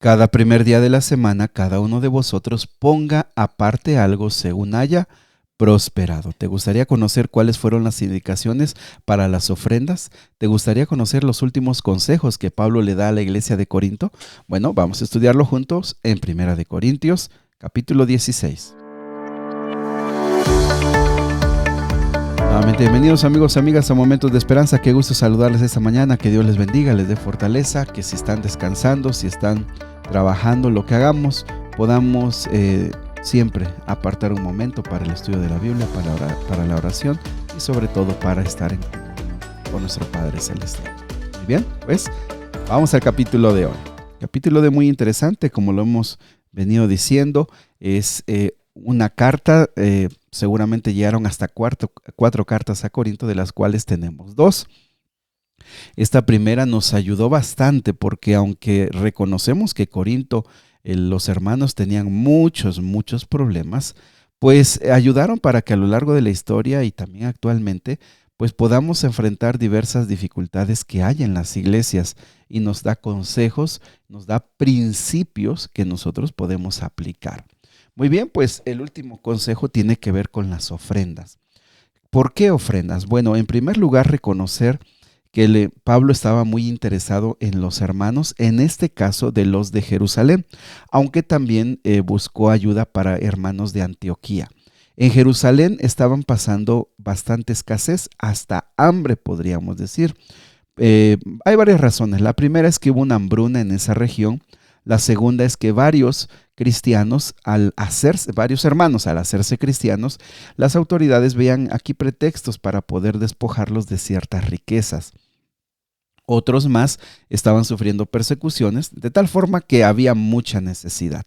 Cada primer día de la semana, cada uno de vosotros ponga aparte algo según haya prosperado. ¿Te gustaría conocer cuáles fueron las indicaciones para las ofrendas? ¿Te gustaría conocer los últimos consejos que Pablo le da a la iglesia de Corinto? Bueno, vamos a estudiarlo juntos en Primera de Corintios, capítulo 16. Nuevamente, bienvenidos amigos, amigas a Momentos de Esperanza. Qué gusto saludarles esta mañana. Que Dios les bendiga, les dé fortaleza. Que si están descansando, si están trabajando, lo que hagamos, podamos siempre apartar un momento para el estudio de la Biblia, para la oración y sobre todo para estar en comunión con nuestro Padre Celestial. Muy bien, pues vamos al capítulo de hoy. Capítulo de muy interesante, como lo hemos venido diciendo, es una carta. Seguramente llegaron hasta cuatro cartas a Corinto, de las cuales tenemos dos. Esta primera nos ayudó bastante porque aunque reconocemos que Corinto, los hermanos tenían muchos problemas, pues ayudaron para que a lo largo de la historia y también actualmente, pues podamos enfrentar diversas dificultades que hay en las iglesias, y nos da consejos, nos da principios que nosotros podemos aplicar. Muy bien, pues el último consejo tiene que ver con las ofrendas. ¿Por qué ofrendas? Bueno, en primer lugar, reconocer que Pablo estaba muy interesado en los hermanos, en este caso de los de Jerusalén, aunque también buscó ayuda para hermanos de Antioquía. En Jerusalén estaban pasando bastante escasez, hasta hambre podríamos decir. Hay varias razones. La primera es que hubo una hambruna en esa región. La segunda es que varios hermanos, al hacerse cristianos, las autoridades veían aquí pretextos para poder despojarlos de ciertas riquezas. Otros más estaban sufriendo persecuciones, de tal forma que había mucha necesidad.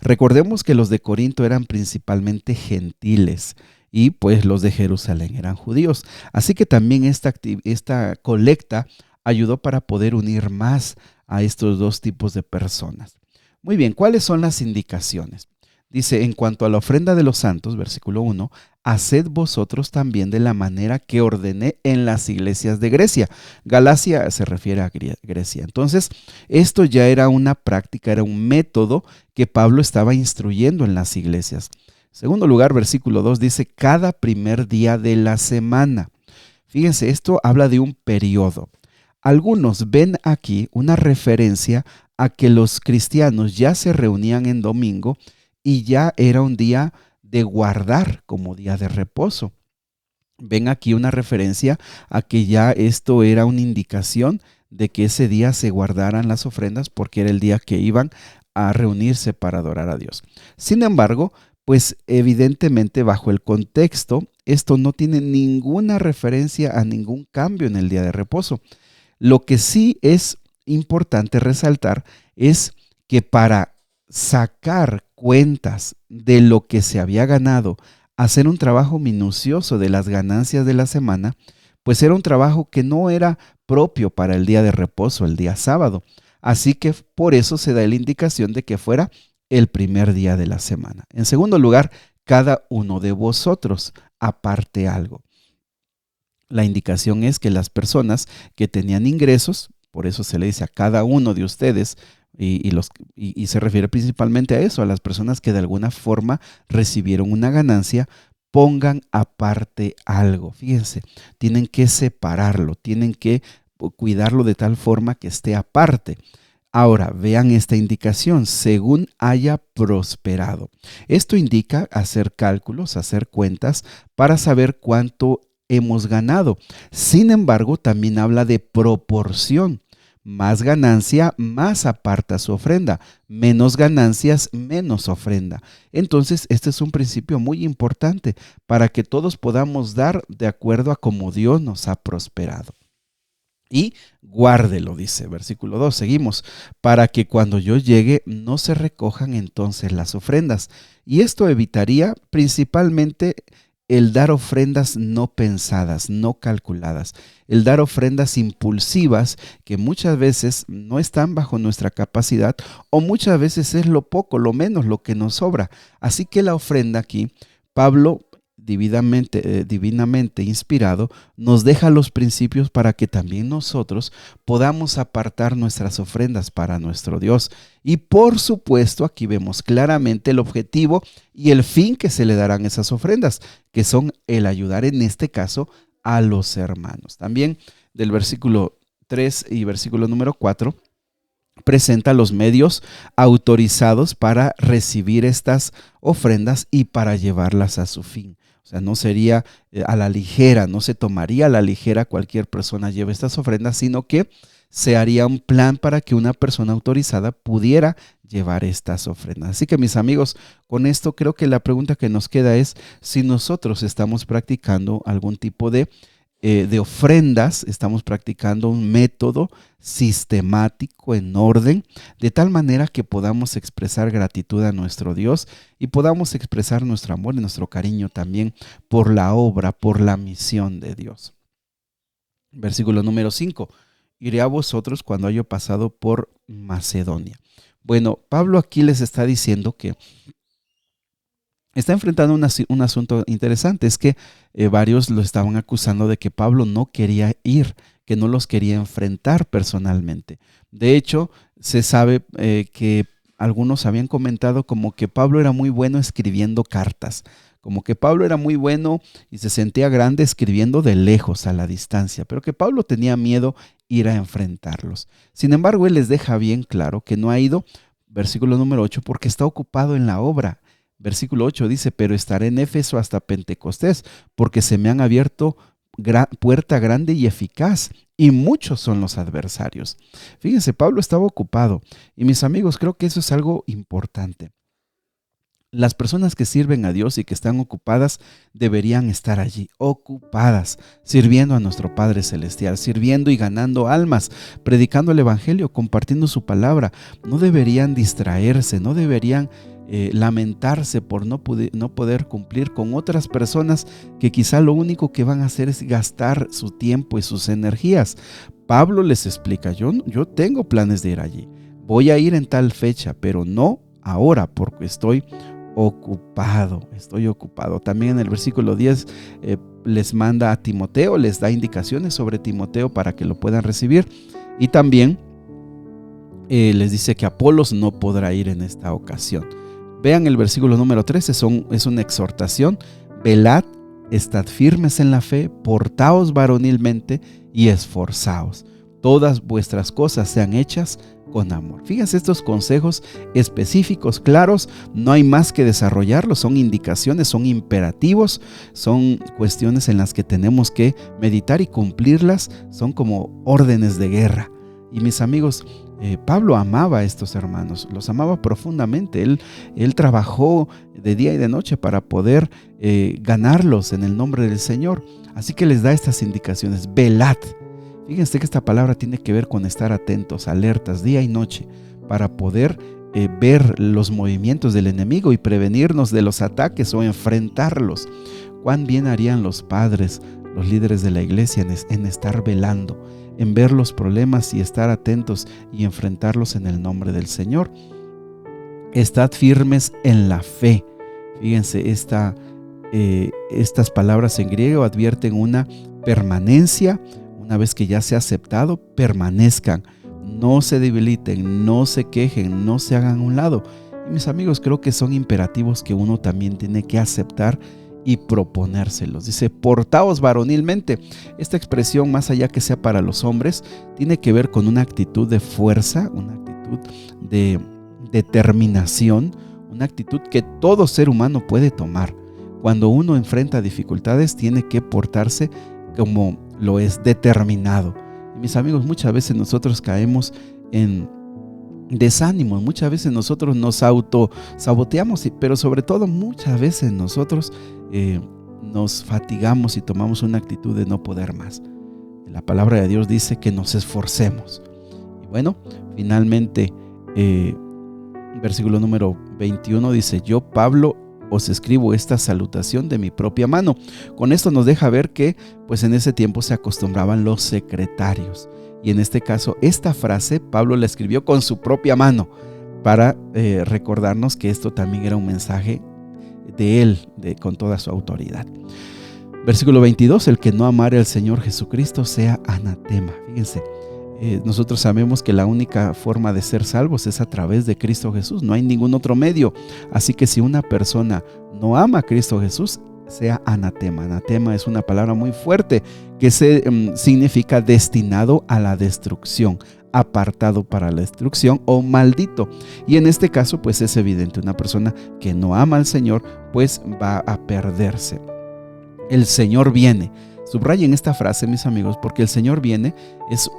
Recordemos que los de Corinto eran principalmente gentiles y pues los de Jerusalén eran judíos. Así que también esta colecta ayudó para poder unir más a estos dos tipos de personas. Muy bien, ¿cuáles son las indicaciones? Dice, en cuanto a la ofrenda de los santos, versículo 1, haced vosotros también de la manera que ordené en las iglesias de Grecia. Galacia se refiere a Grecia. Entonces, esto ya era una práctica, era un método que Pablo estaba instruyendo en las iglesias. En segundo lugar, versículo 2 dice, cada primer día de la semana. Fíjense, esto habla de un periodo. Algunos ven aquí una referencia a que los cristianos ya se reunían en domingo y ya era un día de guardar como día de reposo. Ven aquí una referencia a que ya esto era una indicación de que ese día se guardaran las ofrendas porque era el día que iban a reunirse para adorar a Dios. Sin embargo, pues evidentemente bajo el contexto, esto no tiene ninguna referencia a ningún cambio en el día de reposo. Lo que sí es importante resaltar es que para sacar cuentas de lo que se había ganado, hacer un trabajo minucioso de las ganancias de la semana, pues era un trabajo que no era propio para el día de reposo, el día sábado. Así que por eso se da la indicación de que fuera el primer día de la semana. En segundo lugar, cada uno de vosotros aparte algo. La indicación es que las personas que tenían ingresos, por eso se le dice a cada uno de ustedes, y se refiere principalmente a eso, a las personas que de alguna forma recibieron una ganancia, pongan aparte algo. Fíjense, tienen que separarlo, tienen que cuidarlo de tal forma que esté aparte. Ahora, vean esta indicación, según haya prosperado. Esto indica hacer cálculos, hacer cuentas para saber cuánto hemos ganado. Sin embargo, también habla de proporción. Más ganancia, más aparta su ofrenda. Menos ganancias, menos ofrenda. Entonces, este es un principio muy importante para que todos podamos dar de acuerdo a cómo Dios nos ha prosperado. Y guárdelo, dice, versículo 2, seguimos, para que cuando yo llegue no se recojan entonces las ofrendas. Y esto evitaría principalmente el dar ofrendas no pensadas, no calculadas, el dar ofrendas impulsivas que muchas veces no están bajo nuestra capacidad o muchas veces es lo poco, lo menos, lo que nos sobra. Así que la ofrenda aquí, Pablo divinamente inspirado, nos deja los principios para que también nosotros podamos apartar nuestras ofrendas para nuestro Dios. Y por supuesto, aquí vemos claramente el objetivo y el fin que se le darán esas ofrendas, que son el ayudar en este caso a los hermanos. También del versículo 3 y versículo número 4 presenta los medios autorizados para recibir estas ofrendas y para llevarlas a su fin. O sea, no sería a la ligera, no se tomaría a la ligera cualquier persona lleve estas ofrendas, sino que se haría un plan para que una persona autorizada pudiera llevar estas ofrendas. Así que, mis amigos, con esto creo que la pregunta que nos queda es si nosotros estamos practicando algún tipo de ofrendas, estamos practicando un método sistemático, en orden, de tal manera que podamos expresar gratitud a nuestro Dios y podamos expresar nuestro amor y nuestro cariño también por la obra, por la misión de Dios. Versículo número 5. Iré a vosotros cuando haya pasado por Macedonia. Bueno, Pablo aquí les está diciendo que está enfrentando un asunto interesante. Es que varios lo estaban acusando de que Pablo no quería ir, que no los quería enfrentar personalmente. De hecho, se sabe que algunos habían comentado como que Pablo era muy bueno escribiendo cartas, como que Pablo era muy bueno y se sentía grande escribiendo de lejos, a la distancia, pero que Pablo tenía miedo ir a enfrentarlos. Sin embargo, él les deja bien claro que no ha ido, versículo número 8, porque está ocupado en la obra. Versículo 8 dice, pero estaré en Éfeso hasta Pentecostés, porque se me han abierto puerta grande y eficaz, y muchos son los adversarios. Fíjense, Pablo estaba ocupado, y mis amigos, creo que eso es algo importante. Las personas que sirven a Dios y que están ocupadas deberían estar allí, ocupadas, sirviendo a nuestro Padre Celestial, sirviendo y ganando almas, predicando el Evangelio, compartiendo su palabra. No deberían distraerse, no deberían lamentarse por no poder cumplir con otras personas que quizá lo único que van a hacer es gastar su tiempo y sus energías. Pablo les explica, yo tengo planes de ir allí, voy a ir en tal fecha, pero no ahora porque estoy ocupado. También en el versículo 10 les manda a Timoteo, les da indicaciones sobre Timoteo para que lo puedan recibir, y también les dice que Apolos no podrá ir en esta ocasión. Vean el versículo número 13, es una exhortación. Velad, estad firmes en la fe, portaos varonilmente y esforzaos. Todas vuestras cosas sean hechas con amor. Fíjense estos consejos específicos, claros, no hay más que desarrollarlos, son indicaciones, son imperativos, son cuestiones en las que tenemos que meditar y cumplirlas, son como órdenes de guerra. Y mis amigos, Pablo amaba a estos hermanos, los amaba profundamente. Él trabajó de día y de noche para poder ganarlos en el nombre del Señor. Así que les da estas indicaciones. Velad. Fíjense que esta palabra tiene que ver con estar atentos, alertas, día y noche, para poder ver los movimientos del enemigo y prevenirnos de los ataques o enfrentarlos. Cuán bien harían los padres, los líderes de la iglesia en estar velando, en ver los problemas y estar atentos y enfrentarlos en el nombre del Señor. Estad firmes en la fe. Fíjense, estas palabras en griego advierten una permanencia. Una vez que ya se ha aceptado, permanezcan, no se debiliten, no se quejen, no se hagan a un lado. Y mis amigos, creo que son imperativos que uno también tiene que aceptar y proponérselos. Dice, portaos varonilmente. Esta expresión, más allá que sea para los hombres, tiene que ver con una actitud de fuerza, una actitud de determinación, una actitud que todo ser humano puede tomar. Cuando uno enfrenta dificultades, tiene que portarse como lo es, determinado. Y mis amigos, muchas veces nosotros caemos en desánimo, muchas veces nosotros nos autosaboteamos, pero sobre todo muchas veces nosotros nos fatigamos y tomamos una actitud de no poder más. La palabra de Dios dice que nos esforcemos. Y bueno, finalmente, versículo número 21 dice, yo, Pablo, os escribo esta salutación de mi propia mano. Con esto nos deja ver que pues en ese tiempo se acostumbraban los secretarios, y en este caso esta frase Pablo la escribió con su propia mano para recordarnos que esto también era un mensaje de Él, con toda su autoridad. Versículo 22, el que no amare al Señor Jesucristo sea anatema. Fíjense, nosotros sabemos que la única forma de ser salvos es a través de Cristo Jesús, no hay ningún otro medio. Así que si una persona no ama a Cristo Jesús, sea anatema. Anatema es una palabra muy fuerte que significa destinado a la destrucción, apartado para la destrucción o maldito. Y en este caso pues es evidente, una persona que no ama al Señor pues va a perderse. El Señor viene. Subrayen esta frase, mis amigos, porque el Señor viene es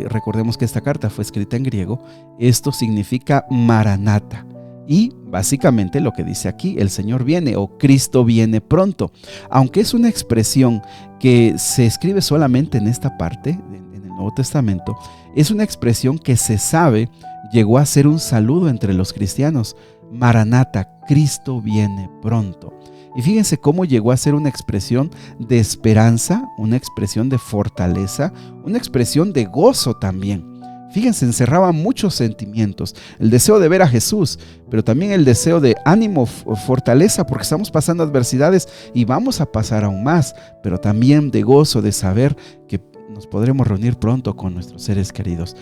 recordemos que esta carta fue escrita en griego. Esto significa Maranata. Y básicamente lo que dice aquí, el Señor viene o Cristo viene pronto. Aunque es una expresión que se escribe solamente en esta parte, en el Nuevo Testamento, es una expresión que se sabe llegó a ser un saludo entre los cristianos. Maranata, Cristo viene pronto. Y fíjense cómo llegó a ser una expresión de esperanza, una expresión de fortaleza, una expresión de gozo también. Fíjense, encerraba muchos sentimientos, el deseo de ver a Jesús, pero también el deseo de ánimo, fortaleza, porque estamos pasando adversidades y vamos a pasar aún más, pero también de gozo, de saber que nos podremos reunir pronto con nuestros seres queridos.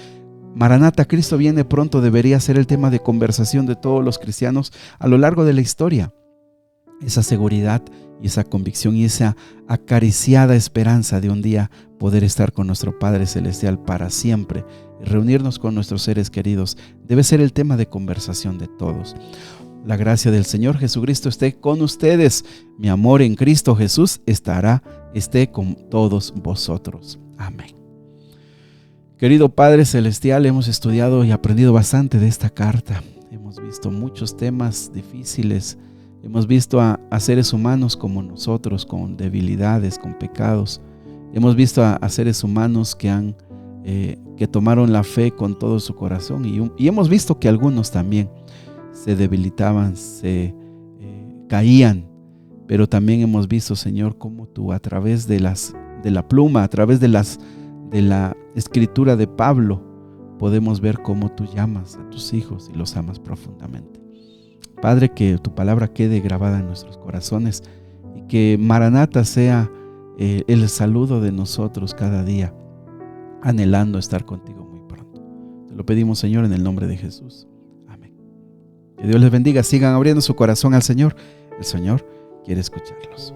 Maranata, Cristo viene pronto, debería ser el tema de conversación de todos los cristianos a lo largo de la historia. Esa seguridad y esa convicción y esa acariciada esperanza de un día poder estar con nuestro Padre Celestial para siempre y reunirnos con nuestros seres queridos debe ser el tema de conversación de todos. La gracia del Señor Jesucristo esté con ustedes. Mi amor en Cristo Jesús esté con todos vosotros. Amén. Querido Padre Celestial, hemos estudiado y aprendido bastante de esta carta. Hemos visto muchos temas difíciles. Hemos visto a seres humanos como nosotros, con debilidades, con pecados. Hemos visto a seres humanos que tomaron la fe con todo su corazón y hemos visto que algunos también se debilitaban, se caían. Pero también hemos visto, Señor, cómo tú a través de la pluma, a través de la escritura de Pablo, podemos ver cómo tú llamas a tus hijos y los amas profundamente. Padre, que tu palabra quede grabada en nuestros corazones y que Maranata sea el saludo de nosotros cada día, anhelando estar contigo muy pronto. Te lo pedimos, Señor, en el nombre de Jesús. Amén. Que Dios les bendiga. Sigan abriendo su corazón al Señor. El Señor quiere escucharlos.